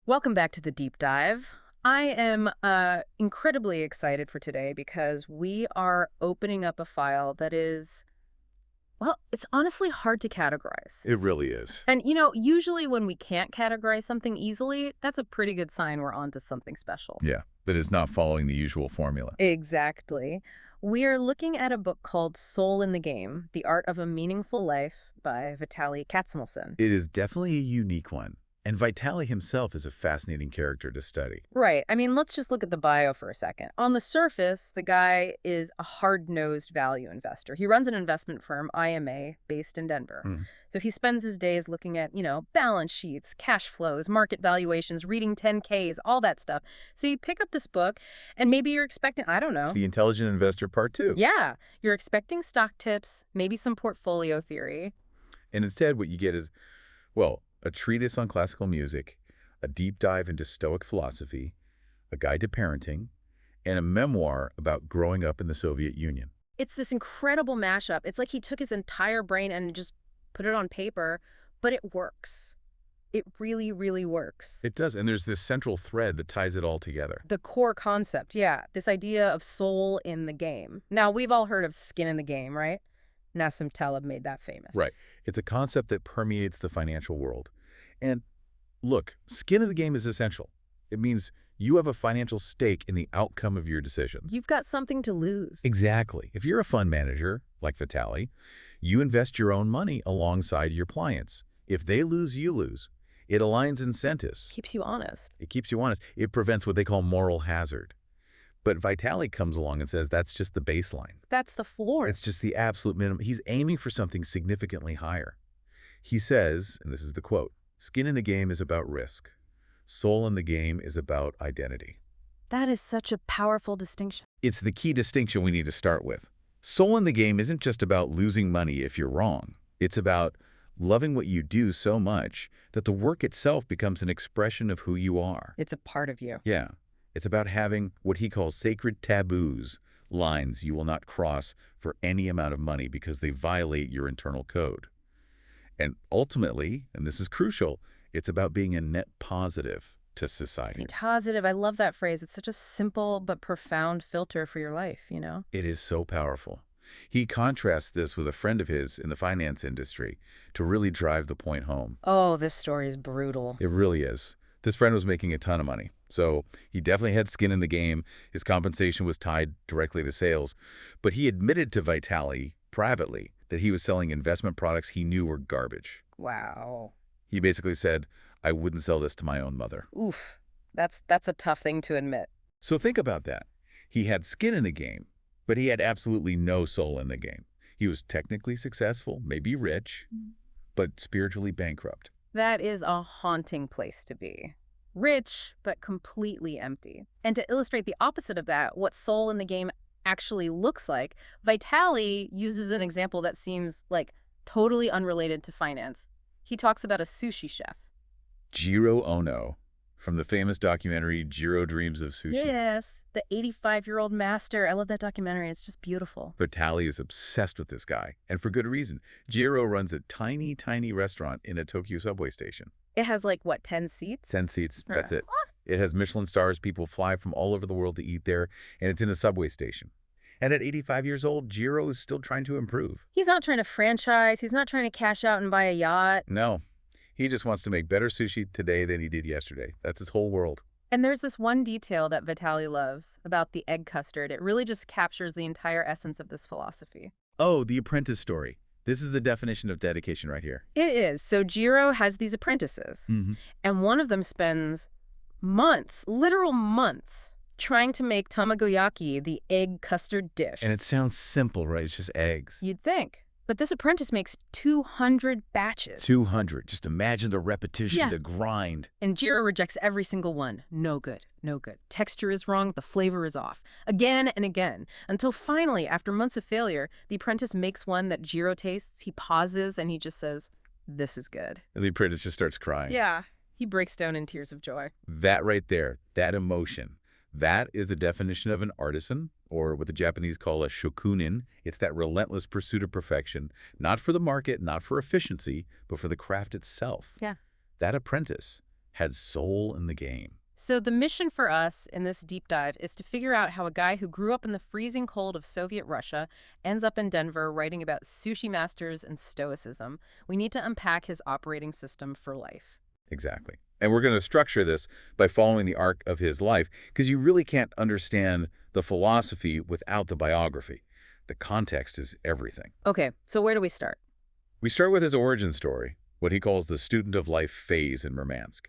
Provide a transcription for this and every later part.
Welcome back to the deep dive. I am incredibly excited for today because we are opening up a file that is, well, it's honestly hard to categorize. It really is. And, usually when we can't categorize something easily, that's a pretty good sign we're onto something special. Yeah, that is not following the usual formula. Exactly. We are looking at a book called Soul in the Game, The Art of a Meaningful Life by Vitaly Katznelson. It is definitely a unique one. And Vitaly himself is a fascinating character to study. Right. I mean, let's just look at the bio for a second. On the surface, the guy is a hard-nosed value investor. He runs an investment firm, IMA, based in Denver. So he spends his days looking at, balance sheets, cash flows, market valuations, reading 10Ks, all that stuff. So you pick up this book, and maybe you're expecting, I don't know. The Intelligent Investor Part 2. Yeah. You're expecting stock tips, maybe some portfolio theory. And instead what you get is, well, a treatise on classical music, a deep dive into Stoic philosophy, a guide to parenting, and a memoir about growing up in the Soviet Union. It's this incredible mashup. It's like he took his entire brain and just put it on paper, but it works. It really, really works. It does, and there's this central thread that ties it all together. The core concept, yeah, this idea of soul in the game. Now, we've all heard of skin in the game, right? Nassim Taleb made that famous. Right. It's a concept that permeates the financial world. And look, skin in the game is essential. It means you have a financial stake in the outcome of your decisions. You've got something to lose. Exactly. If you're a fund manager, like Vitaly, you invest your own money alongside your clients. If they lose, you lose. It aligns incentives. Keeps you honest. It keeps you honest. It prevents what they call moral hazard. But Vitaly comes along and says that's just the baseline. That's the floor. It's just the absolute minimum. He's aiming for something significantly higher. He says, and this is the quote, "Skin in the game is about risk. Soul in the game is about identity." That is such a powerful distinction. It's the key distinction we need to start with. Soul in the game isn't just about losing money if you're wrong. It's about loving what you do so much that the work itself becomes an expression of who you are. It's a part of you. Yeah. It's about having what he calls sacred taboos, lines you will not cross for any amount of money because they violate your internal code. And ultimately, and this is crucial, it's about being a net positive to society. Positive. I love that phrase. It's such a simple but profound filter for your life, It is so powerful. He contrasts this with a friend of his in the finance industry to really drive the point home. Oh, this story is brutal. It really is. This friend was making a ton of money, so he definitely had skin in the game. His compensation was tied directly to sales. But he admitted to Vitaly privately that he was selling investment products he knew were garbage. Wow. He basically said, "I wouldn't sell this to my own mother." Oof. That's a tough thing to admit. So think about that. He had skin in the game, but he had absolutely no soul in the game. He was technically successful, maybe rich, but spiritually bankrupt. That is a haunting place to be. Rich, but completely empty. And to illustrate the opposite of that, what soul in the game actually looks like, Vitaly uses an example that seems like totally unrelated to finance. He talks about a sushi chef. Jiro Ono, from the famous documentary Jiro Dreams of Sushi. Yes, the 85-year-old master. I love that documentary. It's just beautiful. Vitaly is obsessed with this guy, and for good reason. Jiro runs a tiny, tiny restaurant in a Tokyo subway station. It has like, what, 10 seats? 10 seats, that's it. It has Michelin stars. People fly from all over the world to eat there, and it's in a subway station. And at 85 years old, Jiro is still trying to improve. He's not trying to franchise. He's not trying to cash out and buy a yacht. No, he just wants to make better sushi today than he did yesterday. That's his whole world. And there's this one detail that Vitaly loves about the egg custard. It really just captures the entire essence of this philosophy. Oh, the apprentice story. This is the definition of dedication right here. It is. So Jiro has these apprentices, and one of them spends months, literal months, trying to make tamagoyaki, the egg custard dish. And it sounds simple, right? It's just eggs. You'd think. But this apprentice makes 200 batches. 200. Just imagine the repetition, the grind. And Jiro rejects every single one. No good, no good. Texture is wrong, the flavor is off. Again and again. Until finally, after months of failure, the apprentice makes one that Jiro tastes. He pauses and he just says, "This is good." And the apprentice just starts crying. Yeah. He breaks down in tears of joy. That right there, that emotion, that is the definition of an artisan, or what the Japanese call a shokunin. It's that relentless pursuit of perfection, not for the market, not for efficiency, but for the craft itself. Yeah. That apprentice, had soul in the game. So the mission for us in this deep dive is to figure out how a guy who grew up in the freezing cold of Soviet Russia ends up in Denver writing about sushi masters and stoicism. We need to unpack his operating system for life. Exactly. And we're going to structure this by following the arc of his life, because you really can't understand the philosophy without the biography. The context is everything. Okay, so where do we start? We start with his origin story, what he calls the student of life phase in Murmansk.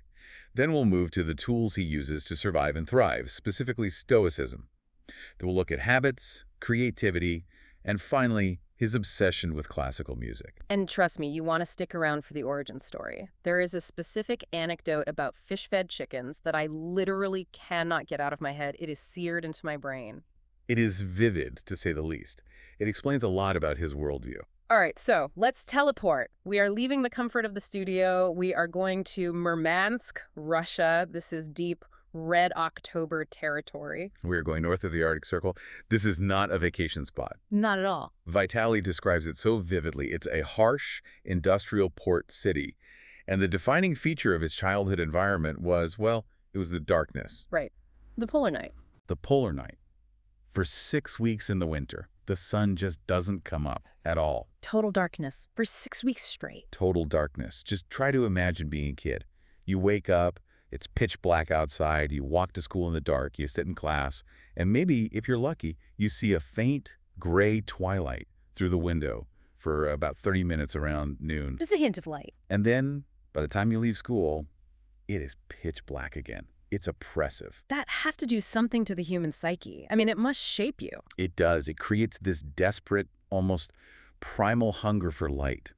Then we'll move to the tools he uses to survive and thrive, specifically stoicism. Then we'll look at habits, creativity, and finally, his obsession with classical music. And trust me, you want to stick around for the origin story. There is a specific anecdote about fish-fed chickens that I literally cannot get out of my head. It is seared into my brain. It is vivid, to say the least. It explains a lot about his worldview. All right, so let's teleport. We are leaving the comfort of the studio. We are going to Murmansk, Russia. This is deep Red October territory. We're going north of the Arctic Circle. This is not a vacation spot. Not at all. Vitaly describes it so vividly. It's a harsh industrial port city. And the defining feature of his childhood environment was, well, it was the darkness. Right. The polar night. The polar night. For 6 weeks in the winter, the sun just doesn't come up at all. Total darkness for 6 weeks straight. Total darkness. Just try to imagine being a kid. You wake up, it's pitch black outside, you walk to school in the dark, you sit in class, and maybe, if you're lucky, you see a faint gray twilight through the window for about 30 minutes around noon. Just a hint of light. And then, by the time you leave school, it is pitch black again. It's oppressive. That has to do something to the human psyche. I mean, it must shape you. It does. It creates this desperate, almost primal hunger for light.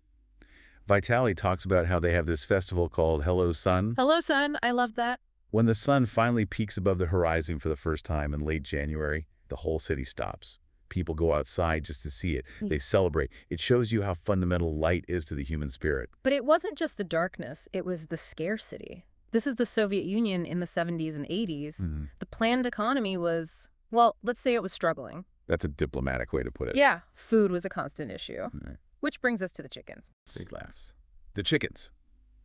Vitaly talks about how they have this festival called Hello Sun. Hello, sun. I love that. When the sun finally peaks above the horizon for the first time in late January, the whole city stops. People go outside just to see it. They celebrate. It shows you how fundamental light is to the human spirit. But it wasn't just the darkness. It was the scarcity. This is the Soviet Union in the 70s and 80s. The planned economy was, well, let's say it was struggling. That's a diplomatic way to put it. Yeah, food was a constant issue. Right. Which brings us to the chickens. Big laughs. The chickens.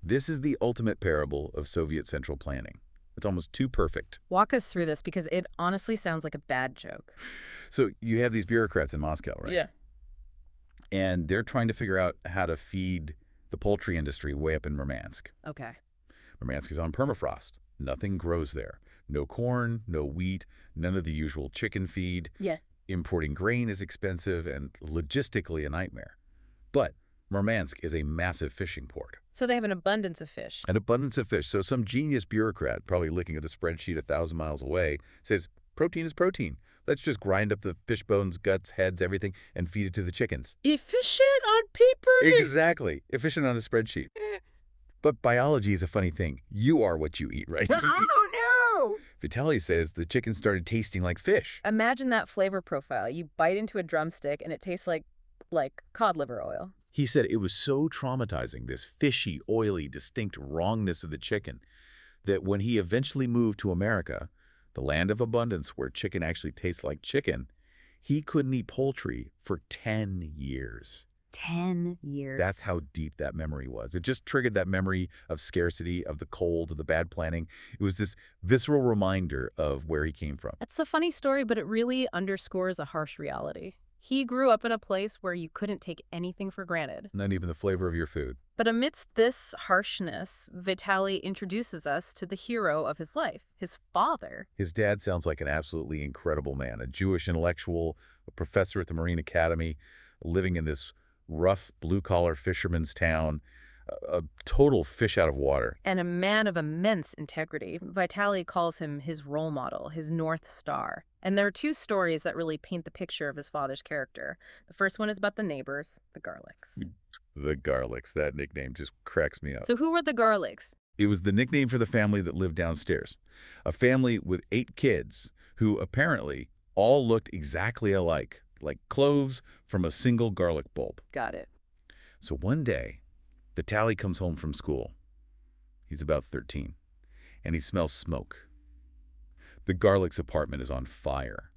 This is the ultimate parable of Soviet central planning. It's almost too perfect. Walk us through this because it honestly sounds like a bad joke. So you have these bureaucrats in Moscow, right? Yeah. And they're trying to figure out how to feed the poultry industry way up in Murmansk. Okay. Murmansk is on permafrost. Nothing grows there. No corn, no wheat, none of the usual chicken feed. Yeah. Importing grain is expensive and logistically a nightmare. But Murmansk is a massive fishing port. So they have an abundance of fish. An abundance of fish. So some genius bureaucrat, probably looking at a spreadsheet 1,000 miles away, says, protein is protein. Let's just grind up the fish bones, guts, heads, everything, and feed it to the chickens. Efficient on paper. Exactly. Efficient on a spreadsheet. But biology is a funny thing. You are what you eat, right? Oh, no! Vitaly says the chicken started tasting like fish. Imagine that flavor profile. You bite into a drumstick and it tastes like cod liver oil. He said it was so traumatizing, this fishy, oily, distinct wrongness of the chicken, that when he eventually moved to America, the land of abundance where chicken actually tastes like chicken, he couldn't eat poultry for 10 years. 10 years. That's how deep that memory was. It just triggered that memory of scarcity, of the cold, of the bad planning. It was this visceral reminder of where he came from. That's a funny story, but it really underscores a harsh reality. He grew up in a place where you couldn't take anything for granted. Not even the flavor of your food. But amidst this harshness, Vitaly introduces us to the hero of his life, his father. His dad sounds like an absolutely incredible man, a Jewish intellectual, a professor at the Marine Academy, living in this rough blue-collar fisherman's town, a total fish out of water. And a man of immense integrity. Vitaly calls him his role model, his North Star. And there are two stories that really paint the picture of his father's character. The first one is about the neighbors, the Garlicks. The Garlicks, that nickname just cracks me up. So who were the Garlicks? It was the nickname for the family that lived downstairs. A family with 8 kids who apparently all looked exactly alike, like cloves from a single garlic bulb. Got it. So one day, Vitaly comes home from school. He's about 13, and he smells smoke. The Garlick's apartment is on fire.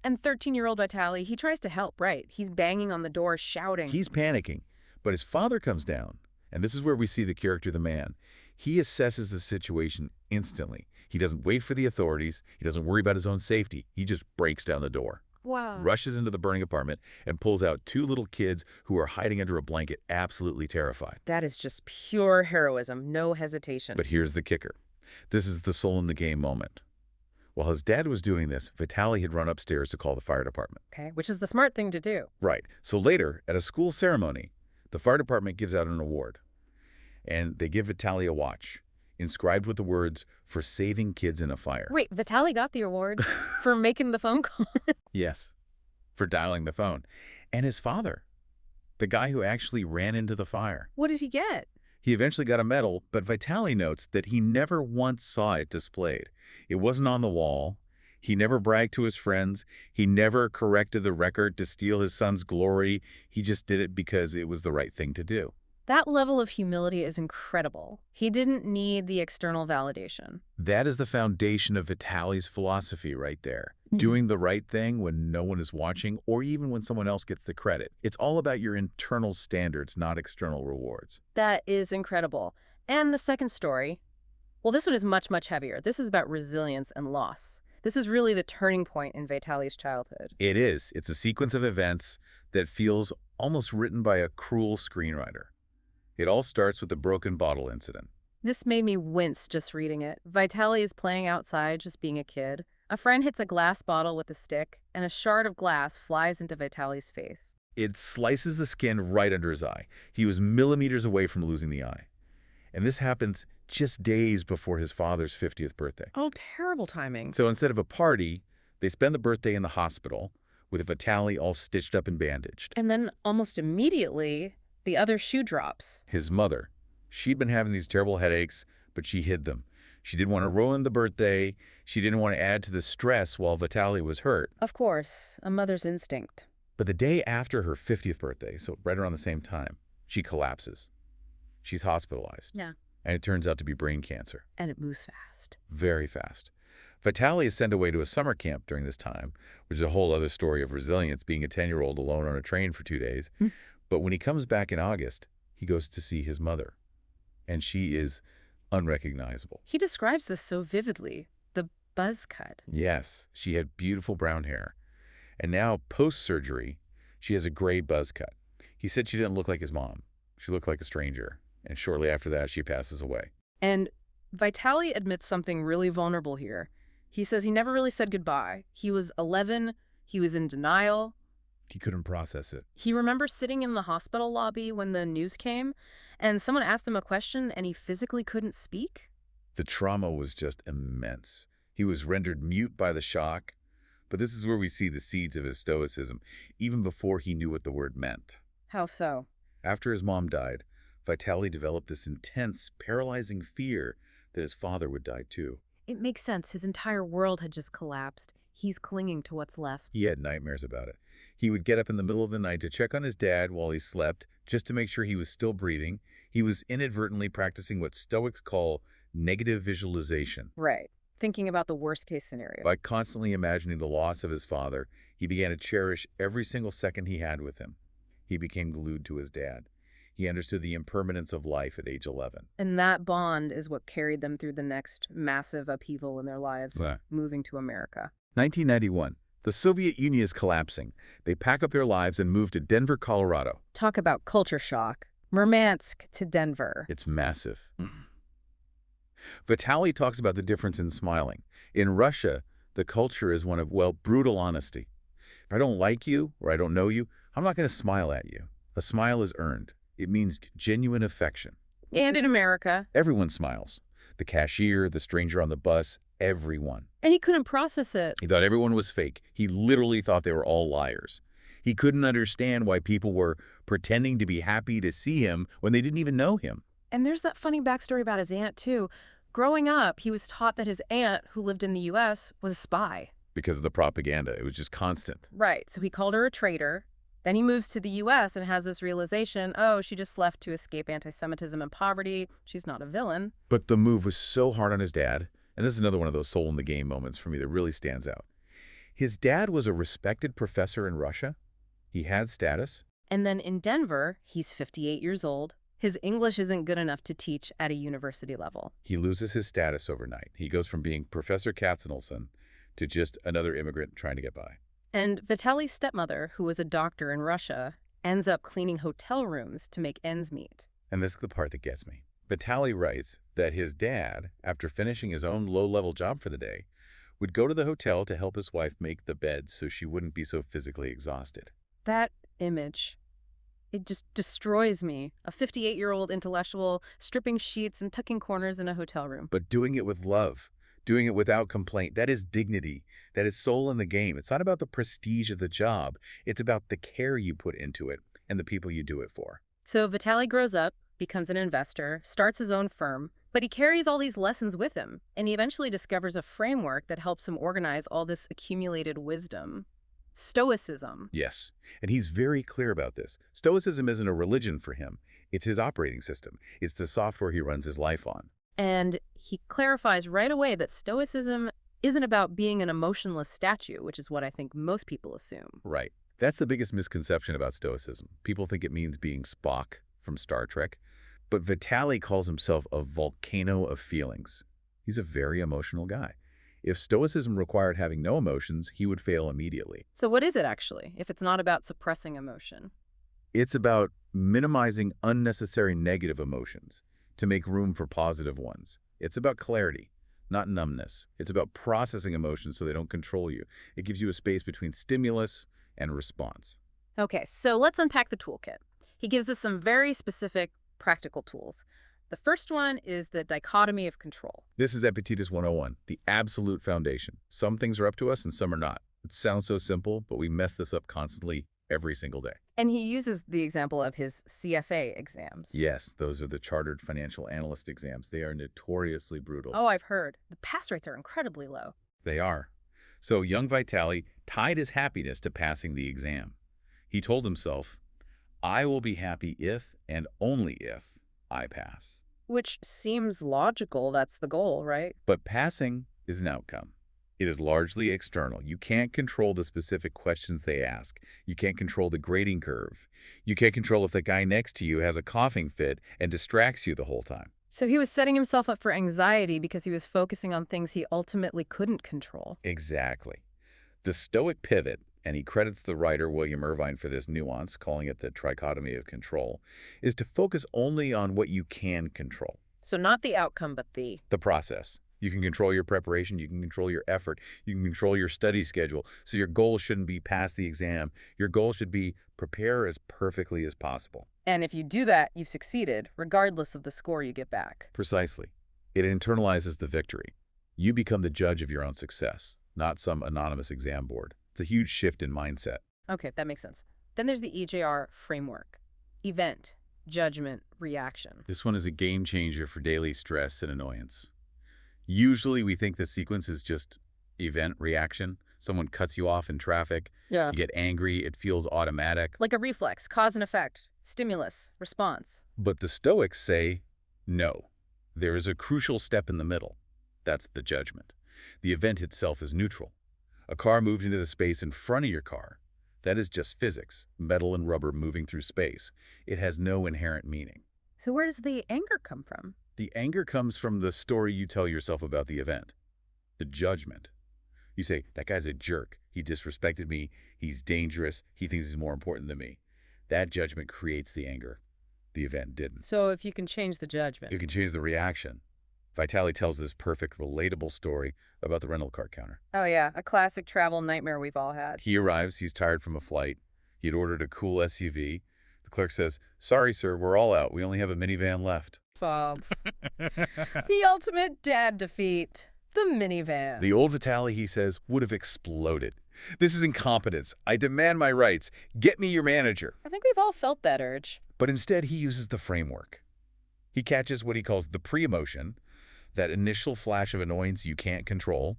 And 13-year-old Vitaly, he tries to help, right? He's banging on the door, shouting. He's panicking, but his father comes down, and this is where we see the character of the man. He assesses the situation instantly. He doesn't wait for the authorities. He doesn't worry about his own safety. He just breaks down the door, Wow. rushes into the burning apartment, and pulls out two little kids who are hiding under a blanket, absolutely terrified. That is just pure heroism, no hesitation. But here's the kicker. This is the soul in the game moment. While his dad was doing this, Vitaly had run upstairs to call the fire department. Okay, which is the smart thing to do. Right. So later, at a school ceremony, the fire department gives out an award. And they give Vitaly a watch, inscribed with the words, "For saving kids in a fire." Wait, Vitaly got the award for making the phone call? Yes, for dialing the phone. And his father, the guy who actually ran into the fire. What did he get? He eventually got a medal, but Vitaly notes that he never once saw it displayed. It wasn't on the wall. He never bragged to his friends. He never corrected the record to steal his son's glory. He just did it because it was the right thing to do. That level of humility is incredible. He didn't need the external validation. That is the foundation of Vitaly's philosophy right there. Doing the right thing when no one is watching or even when someone else gets the credit. It's all about your internal standards, not external rewards. That is incredible. And the second story, well, this one is much, much heavier. This is about resilience and loss. This is really the turning point in Vitaly's childhood. It is. It's a sequence of events that feels almost written by a cruel screenwriter. It all starts with the broken bottle incident. This made me wince just reading it. Vitaly is playing outside, just being a kid. A friend hits a glass bottle with a stick, and a shard of glass flies into Vitaly's face. It slices the skin right under his eye. He was millimeters away from losing the eye. And this happens just days before his father's 50th birthday. Oh, terrible timing. So instead of a party, they spend the birthday in the hospital with Vitaly all stitched up and bandaged. And then almost immediately, the other shoe drops. His mother, she'd been having these terrible headaches, but she hid them. She didn't want to ruin the birthday. She didn't want to add to the stress while Vitaly was hurt. Of course, a mother's instinct. But the day after her 50th birthday, so right around the same time, she collapses. She's hospitalized. Yeah. And it turns out to be brain cancer. And it moves fast. Very fast. Vitaly is sent away to a summer camp during this time, which is a whole other story of resilience, being a 10-year-old alone on a train for 2 days. But when he comes back in August, he goes to see his mother. And she is unrecognizable. He describes this so vividly. The buzz cut. Yes, she had beautiful brown hair. And now, post-surgery, she has a gray buzz cut. He said she didn't look like his mom. She looked like a stranger. And shortly after that, she passes away. And Vitaly admits something really vulnerable here. He says he never really said goodbye. He was 11. He was in denial. He couldn't process it. He remembers sitting in the hospital lobby when the news came, and someone asked him a question, and he physically couldn't speak. The trauma was just immense. He was rendered mute by the shock. But this is where we see the seeds of his stoicism, even before he knew what the word meant. How so? After his mom died, Vitaly developed this intense, paralyzing fear that his father would die too. It makes sense. His entire world had just collapsed. He's clinging to what's left. He had nightmares about it. He would get up in the middle of the night to check on his dad while he slept, just to make sure he was still breathing. He was inadvertently practicing what Stoics call negative visualization. Right. Thinking about the worst-case scenario. By constantly imagining the loss of his father, he began to cherish every single second he had with him. He became glued to his dad. He understood the impermanence of life at age 11. And that bond is what carried them through the next massive upheaval in their lives, moving to America. 1991. The Soviet Union is collapsing. They pack up their lives and move to Denver, Colorado. Talk about culture shock. Murmansk to Denver. It's massive. Vitaly talks about the difference in smiling. In Russia, the culture is one of, well, brutal honesty. If I don't like you or I don't know you, I'm not going to smile at you. A smile is earned. It means genuine affection. And in America. Everyone smiles. The cashier, the stranger on the bus, everyone. And he couldn't process it. He thought everyone was fake. He literally thought they were all liars. He couldn't understand why people were pretending to be happy to see him when they didn't even know him. And there's that funny backstory about his aunt, too. Growing up, he was taught that his aunt, who lived in the U.S., was a spy. Because of the propaganda. It was just constant. Right. So he called her a traitor. Then he moves to the U.S. and has this realization, oh, she just left to escape anti-Semitism and poverty. She's not a villain. But the move was so hard on his dad, and this is another one of those soul-in-the-game moments for me that really stands out. His dad was a respected professor in Russia. He had status. And then in Denver, he's 58 years old, His English isn't good enough to teach at a university level. He loses his status overnight. He goes from being Professor Katznelson to just another immigrant trying to get by. And Vitaly's stepmother, who was a doctor in Russia, ends up cleaning hotel rooms to make ends meet. And this is the part that gets me. Vitaly writes that his dad, after finishing his own low-level job for the day, would go to the hotel to help his wife make the bed so she wouldn't be so physically exhausted. That image, it just destroys me. A 58-year-old intellectual stripping sheets and tucking corners in a hotel room. But doing it with love, doing it without complaint, that is dignity. That is soul in the game. It's not about the prestige of the job. It's about the care you put into it and the people you do it for. So Vitaly grows up, becomes an investor, starts his own firm, but he carries all these lessons with him, and he eventually discovers a framework that helps him organize all this accumulated wisdom. Stoicism. Yes, and he's very clear about this. Stoicism isn't a religion for him. It's his operating system. It's the software he runs his life on. And he clarifies right away that Stoicism isn't about being an emotionless statue, which is what I think most people assume. Right. That's the biggest misconception about Stoicism. People think it means being Spock from Star Trek. But Vitaly calls himself a volcano of feelings. He's a very emotional guy. If Stoicism required having no emotions, he would fail immediately. So what is it actually, if it's not about suppressing emotion? It's about minimizing unnecessary negative emotions to make room for positive ones. It's about clarity, not numbness. It's about processing emotions so they don't control you. It gives you a space between stimulus and response. Okay, so let's unpack the toolkit. He gives us some very specific practical tools. The first one is the dichotomy of control. This is Epictetus 101, the absolute foundation. Some things are up to us and some are not. It sounds so simple, but we mess this up constantly every single day. And he uses the example of his CFA exams. Yes, those are the Chartered Financial Analyst exams. They are notoriously brutal. Oh, I've heard. The pass rates are incredibly low. They are. So young Vitaly tied his happiness to passing the exam. He told himself, I will be happy if and only if I pass. Which seems logical. That's the goal, right? But passing is an outcome. It is largely external. You can't control the specific questions they ask. You can't control the grading curve. You can't control if the guy next to you has a coughing fit and distracts you the whole time. So he was setting himself up for anxiety because he was focusing on things he ultimately couldn't control. Exactly. The Stoic pivot, and he credits the writer William Irvine for this nuance, calling it the trichotomy of control, is to focus only on what you can control. So not the outcome, but the process. You can control your preparation, you can control your effort, you can control your study schedule. So your goal shouldn't be pass the exam. Your goal should be prepare as perfectly as possible. And if you do that, you've succeeded, regardless of the score you get back. Precisely. It internalizes the victory. You become the judge of your own success, not some anonymous exam board. It's a huge shift in mindset. Okay, that makes sense. Then there's the EJR framework. Event, judgment, reaction. This one is a game changer for daily stress and annoyance. Usually we think the sequence is just event, reaction. Someone cuts you off in traffic. Yeah. You get angry. It feels automatic. Like a reflex, cause and effect, stimulus, response. But the Stoics say, no. There is a crucial step in the middle. That's the judgment. The event itself is neutral. A car moved into the space in front of your car. That is just physics, metal and rubber moving through space. It has no inherent meaning. So where does the anger come from? The anger comes from the story you tell yourself about the event. The judgment. You say, that guy's a jerk. He disrespected me. He's dangerous. He thinks he's more important than me. That judgment creates the anger. The event didn't. So if you can change the judgment. You can change the reaction. Vitaly tells this perfect, relatable story about the rental car counter. Oh yeah, a classic travel nightmare we've all had. He arrives. He's tired from a flight. He had ordered a cool SUV. The clerk says, sorry, sir, we're all out. We only have a minivan left. Sobs. The ultimate dad defeat. The minivan. The old Vitaly, he says, would have exploded. This is incompetence. I demand my rights. Get me your manager. I think we've all felt that urge. But instead, he uses the framework. He catches what he calls the pre-emotion, that initial flash of annoyance you can't control,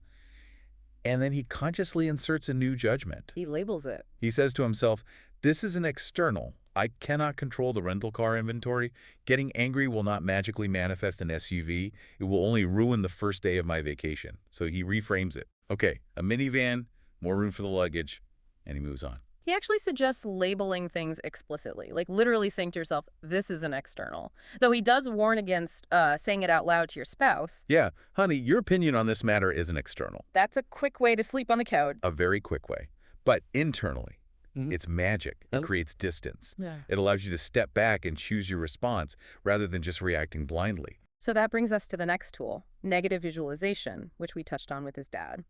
and then he consciously inserts a new judgment. He labels it. He says to himself, this is an external. I cannot control the rental car inventory. Getting angry will not magically manifest an SUV. It will only ruin the first day of my vacation. So he reframes it. Okay, a minivan, more room for the luggage, and he moves on. He actually suggests labeling things explicitly, like literally saying to yourself, this is an external. Though he does warn against saying it out loud to your spouse. Yeah, honey, your opinion on this matter is an external. That's a quick way to sleep on the couch. A very quick way. But internally, Mhm. it's magic. It Oh. creates distance. Yeah. It allows you to step back and choose your response rather than just reacting blindly. So that brings us to the next tool, negative visualization, which we touched on with his dad.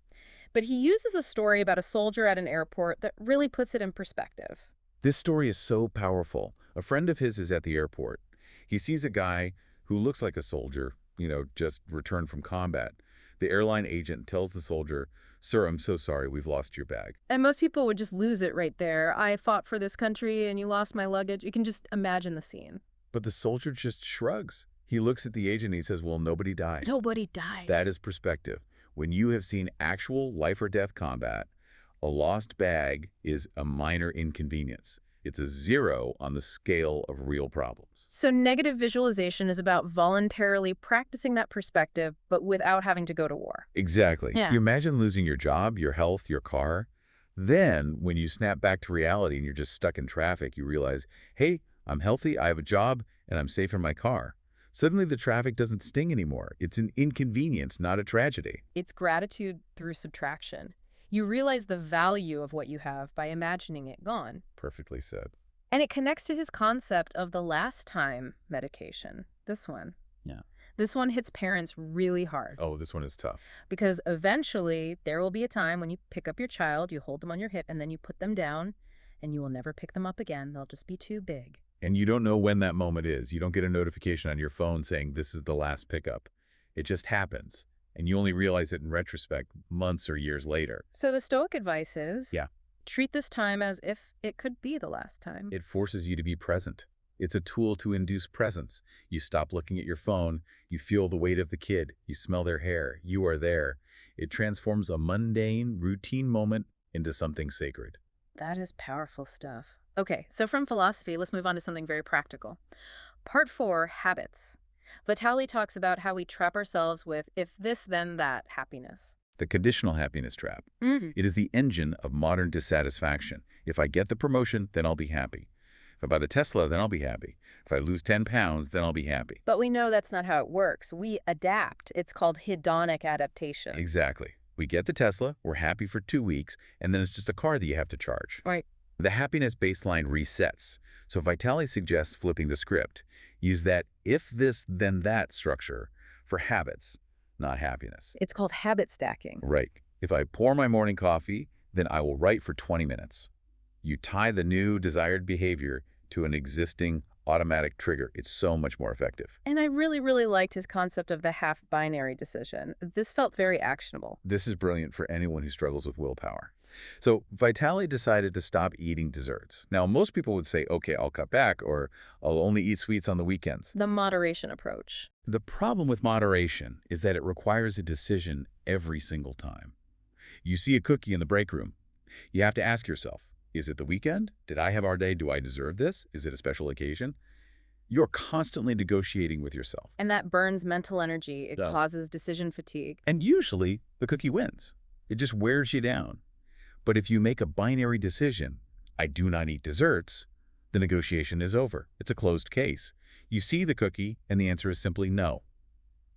But he uses a story about a soldier at an airport that really puts it in perspective. This story is so powerful. A friend of his is at the airport. He sees a guy who looks like a soldier, just returned from combat. The airline agent tells the soldier, "Sir, I'm so sorry, we've lost your bag." And most people would just lose it right there. I fought for this country and you lost my luggage. You can just imagine the scene. But the soldier just shrugs. He looks at the agent and he says, "Well, nobody died." Nobody dies. That is perspective. When you have seen actual life or death combat, a lost bag is a minor inconvenience. It's a 0 on the scale of real problems. So negative visualization is about voluntarily practicing that perspective, but without having to go to war. Exactly. Yeah. You imagine losing your job, your health, your car. Then, when you snap back to reality and you're just stuck in traffic, you realize, hey, I'm healthy, I have a job, and I'm safe in my car. Suddenly, the traffic doesn't sting anymore. It's an inconvenience, not a tragedy. It's gratitude through subtraction. You realize the value of what you have by imagining it gone. Perfectly said. And it connects to his concept of the last time medication. This one. Yeah. This one hits parents really hard. Oh, this one is tough. Because eventually there will be a time when you pick up your child, you hold them on your hip, and then you put them down, and you will never pick them up again. They'll just be too big. And you don't know when that moment is. You don't get a notification on your phone saying this is the last pickup. It just happens. And you only realize it in retrospect months or years later. So the Stoic advice is, Yeah. treat this time as if it could be the last time. It forces you to be present. It's a tool to induce presence. You stop looking at your phone. You feel the weight of the kid. You smell their hair. You are there. It transforms a mundane, routine moment into something sacred. That is powerful stuff. Okay, so from philosophy, let's move on to something very practical. Part 4, habits. Vitali talks about how we trap ourselves with if this, then that happiness. The conditional happiness trap. Mm-hmm. It is the engine of modern dissatisfaction. If I get the promotion, then I'll be happy. If I buy the Tesla, then I'll be happy. If I lose 10 pounds, then I'll be happy. But we know that's not how it works. We adapt. It's called hedonic adaptation. Exactly. We get the Tesla, we're happy for 2 weeks, and then it's just a car that you have to charge. Right. The happiness baseline resets. So Vitali suggests flipping the script. Use that if this, then that structure for habits, not happiness. It's called habit stacking. Right. If I pour my morning coffee, then I will write for 20 minutes. You tie the new desired behavior to an existing automatic trigger. It's so much more effective. And I really, really liked his concept of the half-binary decision. This felt very actionable. This is brilliant for anyone who struggles with willpower. So Vitali decided to stop eating desserts. Now, most people would say, okay, I'll cut back, or I'll only eat sweets on the weekends. The moderation approach. The problem with moderation is that it requires a decision every single time. You see a cookie in the break room. You have to ask yourself, is it the weekend? Did I have our day? Do I deserve this? Is it a special occasion? You're constantly negotiating with yourself. And that burns mental energy. It Yeah. causes decision fatigue. And usually, the cookie wins. It just wears you down. But if you make a binary decision, I do not eat desserts, the negotiation is over. It's a closed case. You see the cookie, and the answer is simply no.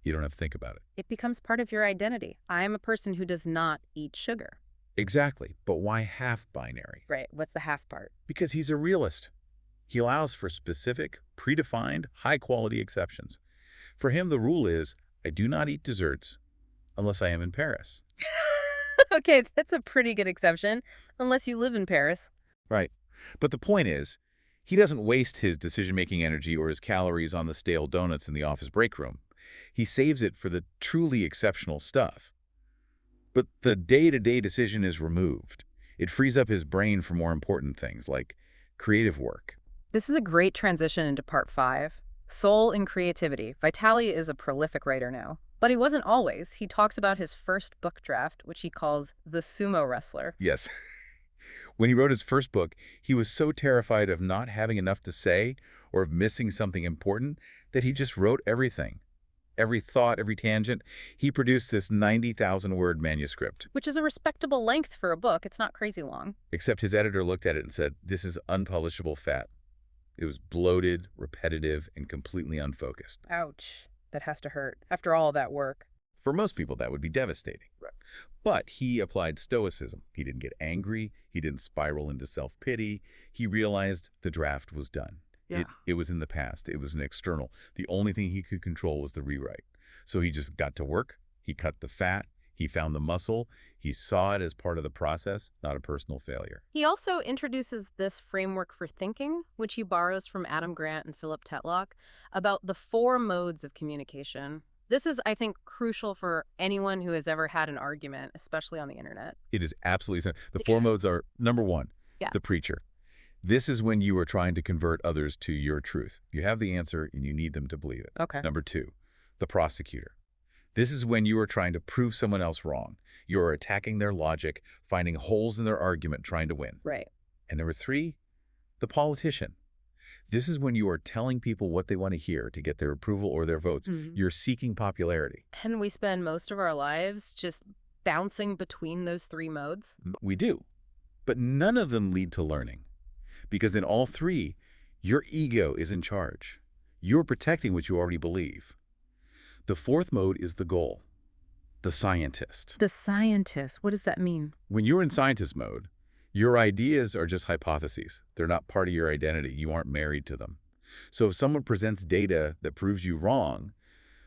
You don't have to think about it. It becomes part of your identity. I am a person who does not eat sugar. Exactly. But why half binary? Right. What's the half part? Because he's a realist. He allows for specific, predefined, high-quality exceptions. For him, the rule is, I do not eat desserts unless I am in Paris. Okay, that's a pretty good exception, unless you live in Paris. Right. But the point is, he doesn't waste his decision-making energy or his calories on the stale donuts in the office break room. He saves it for the truly exceptional stuff. But the day-to-day decision is removed. It frees up his brain for more important things like creative work. This is a great transition into part 5. Soul and creativity. Vitali is a prolific writer now. But he wasn't always. He talks about his first book draft, which he calls The Sumo Wrestler. Yes. When he wrote his first book, he was so terrified of not having enough to say or of missing something important that he just wrote everything. every thought, every tangent. He produced this 90,000-word manuscript. Which is a respectable length for a book. It's not crazy long. Except his editor looked at it and said, "This is unpublishable fat." It was bloated, repetitive, and completely unfocused. Ouch. That has to hurt. After all that work. For most people, that would be devastating. Right. But he applied stoicism. He didn't get angry. He didn't spiral into self-pity. He realized the draft was done. Yeah. It was in the past. It was an external. The only thing he could control was the rewrite. So he just got to work. He cut the fat. He found the muscle. He saw it as part of the process, not a personal failure. He also introduces this framework for thinking, which he borrows from Adam Grant and Philip Tetlock, about the 4 modes of communication. This is, I think, crucial for anyone who has ever had an argument, especially on the internet. It is absolutely essential. The 4 modes are, number 1, the preacher. This is when you are trying to convert others to your truth. You have the answer and you need them to believe it. Okay. Number 2, the prosecutor. This is when you are trying to prove someone else wrong. You are attacking their logic, finding holes in their argument, trying to win. Right. And number 3, the politician. This is when you are telling people what they want to hear to get their approval or their votes. You're seeking popularity. And we spend most of our lives just bouncing between those 3 modes? We do. But none of them lead to learning. Because in all 3, your ego is in charge. You're protecting what you already believe. The 4th mode is the goal, the scientist. The scientist, what does that mean? When you're in scientist mode, your ideas are just hypotheses. They're not part of your identity. You aren't married to them. So if someone presents data that proves you wrong,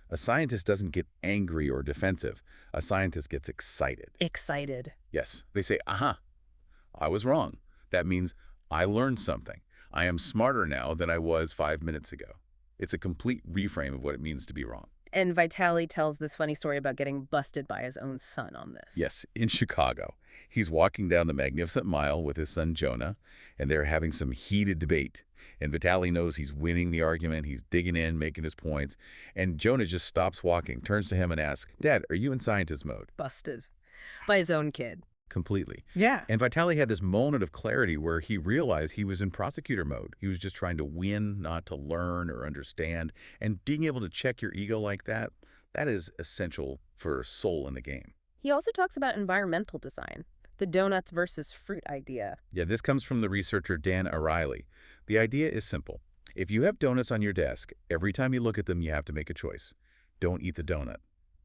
a scientist doesn't get angry or defensive. A scientist gets excited. Excited. Yes. They say, aha, I was wrong. That means I learned something. I am smarter now than I was 5 minutes ago. It's a complete reframe of what it means to be wrong. And Vitali tells this funny story about getting busted by his own son on this. Yes, in Chicago. He's walking down the Magnificent Mile with his son Jonah, and they're having some heated debate. And Vitali knows he's winning the argument. He's digging in, making his points. And Jonah just stops walking, turns to him and asks, "Dad, are you in scientist mode?" Busted. By his own kid. Completely. Yeah. And Vitali had this moment of clarity where he realized he was in prosecutor mode. He was just trying to win, not to learn or understand. And being able to check your ego like that, that is essential for soul in the game. He also talks about environmental design, the donuts versus fruit idea. Yeah, this comes from the researcher Dan O'Reilly. The idea is simple. If you have donuts on your desk, every time you look at them, you have to make a choice. Don't eat the donut.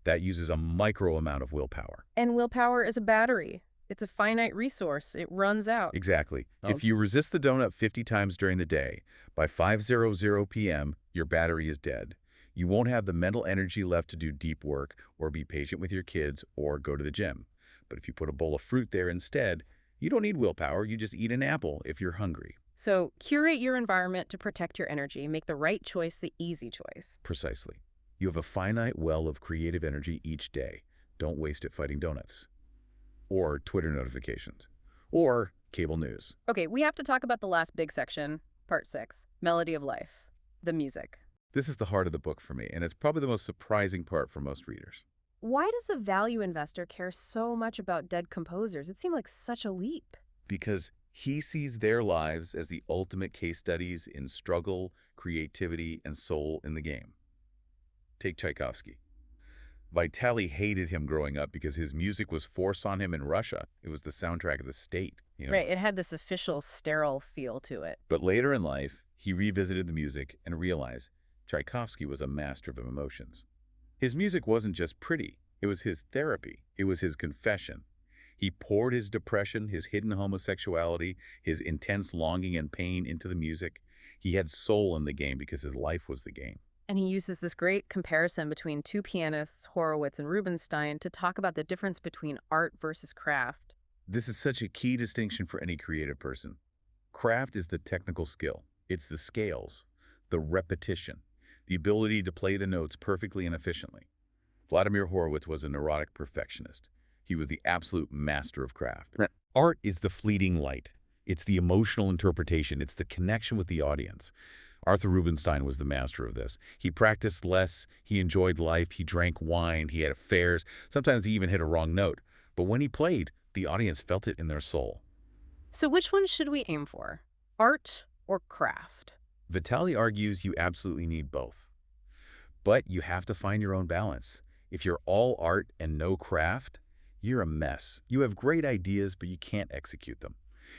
That uses a micro amount of willpower. And willpower is a battery. It's a finite resource. It runs out. Exactly. Okay. If you resist the donut 50 times during the day, by 5:00 p.m., your battery is dead. You won't have the mental energy left to do deep work or be patient with your kids or go to the gym. But if you put a bowl of fruit there instead, you don't need willpower. You just eat an apple if you're hungry. So curate your environment to protect your energy. Make the right choice the easy choice. Precisely. You have a finite well of creative energy each day. Don't waste it fighting donuts. Or Twitter notifications. Or cable news. Okay, we have to talk about the last big section, part 6, Melody of Life, the music. This is the heart of the book for me, and it's probably the most surprising part for most readers. Why does a value investor care so much about dead composers? It seemed like such a leap. Because he sees their lives as the ultimate case studies in struggle, creativity, and soul in the game. Take Tchaikovsky. Vitali hated him growing up because his music was forced on him in Russia. It was the soundtrack of the state. Right, it had this official, sterile feel to it. But later in life, he revisited the music and realized Tchaikovsky was a master of emotions. His music wasn't just pretty. It was his therapy. It was his confession. He poured his depression, his hidden homosexuality, his intense longing and pain into the music. He had soul in the game because his life was the game. And he uses this great comparison between 2 pianists, Horowitz and Rubinstein, to talk about the difference between art versus craft. This is such a key distinction for any creative person. Craft is the technical skill. It's the scales, the repetition, the ability to play the notes perfectly and efficiently. Vladimir Horowitz was a neurotic perfectionist. He was the absolute master of craft. Right. Art is the fleeting light. It's the emotional interpretation. It's the connection with the audience. Arthur Rubinstein was the master of this. He practiced less, he enjoyed life, he drank wine, he had affairs. Sometimes he even hit a wrong note. But when he played, the audience felt it in their soul. So which one should we aim for? Art or craft? Vitali argues you absolutely need both. But you have to find your own balance. If you're all art and no craft, you're a mess. You have great ideas, but you can't execute them.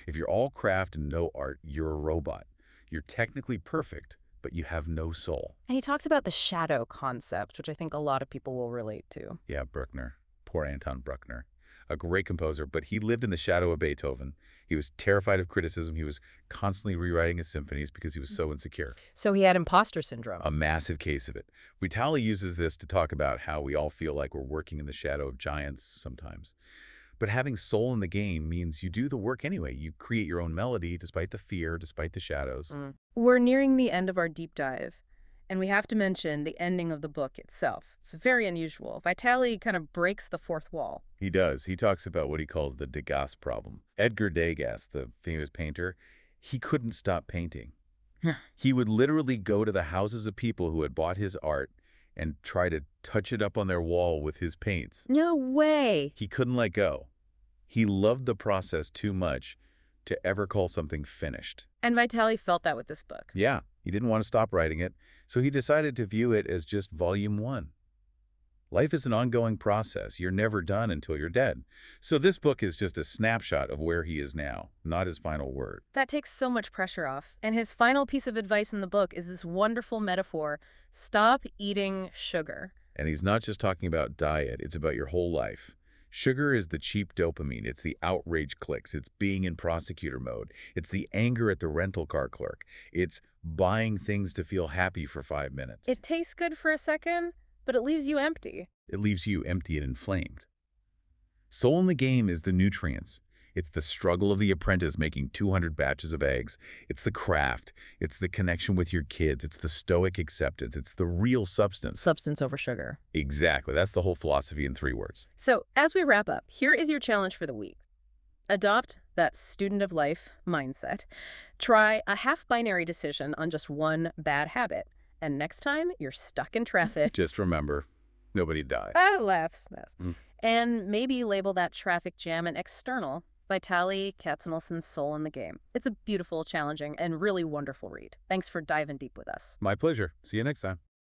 If you're all craft and no art, you're a robot. You're technically perfect, but you have no soul. And he talks about the shadow concept, which I think a lot of people will relate to. Yeah, Bruckner. Poor Anton Bruckner. A great composer, but he lived in the shadow of Beethoven. He was terrified of criticism. He was constantly rewriting his symphonies because he was so insecure. So he had imposter syndrome. A massive case of it. Vitali uses this to talk about how we all feel like we're working in the shadow of giants sometimes. But having soul in the game means you do the work anyway. You create your own melody despite the fear, despite the shadows. We're nearing the end of our deep dive, and we have to mention the ending of the book itself. It's very unusual. Vitali kind of breaks the fourth wall. He does. He talks about what he calls the Degas problem. Edgar Degas, the famous painter, he couldn't stop painting. He would literally go to the houses of people who had bought his art and try to touch it up on their wall with his paints. No way. He couldn't let go. He loved the process too much to ever call something finished. And Vitali felt that with this book. Yeah, he didn't want to stop writing it, so he decided to view it as just volume 1. Life is an ongoing process. You're never done until you're dead. So this book is just a snapshot of where he is now, not his final word. That takes so much pressure off. And his final piece of advice in the book is this wonderful metaphor: stop eating sugar. And he's not just talking about diet, it's about your whole life. Sugar is the cheap dopamine. It's the outrage clicks. It's being in prosecutor mode. It's the anger at the rental car clerk. It's buying things to feel happy for 5 minutes. It tastes good for a second, but it leaves you empty. It leaves you empty and inflamed. Soul in the game is the nutrients. It's the struggle of the apprentice making 200 batches of eggs. It's the craft. It's the connection with your kids. It's the stoic acceptance. It's the real substance. Substance over sugar. Exactly. That's the whole philosophy in 3 words. So, as we wrap up, here is your challenge for the week. Adopt that student of life mindset. Try a half-binary decision on just one bad habit. And next time you're stuck in traffic, Just remember, nobody died. laughs mess. And maybe label that traffic jam an external. Vitali Katznelson's Soul in the Game. It's a beautiful, challenging, and really wonderful read. Thanks for diving deep with us. My pleasure. See you next time.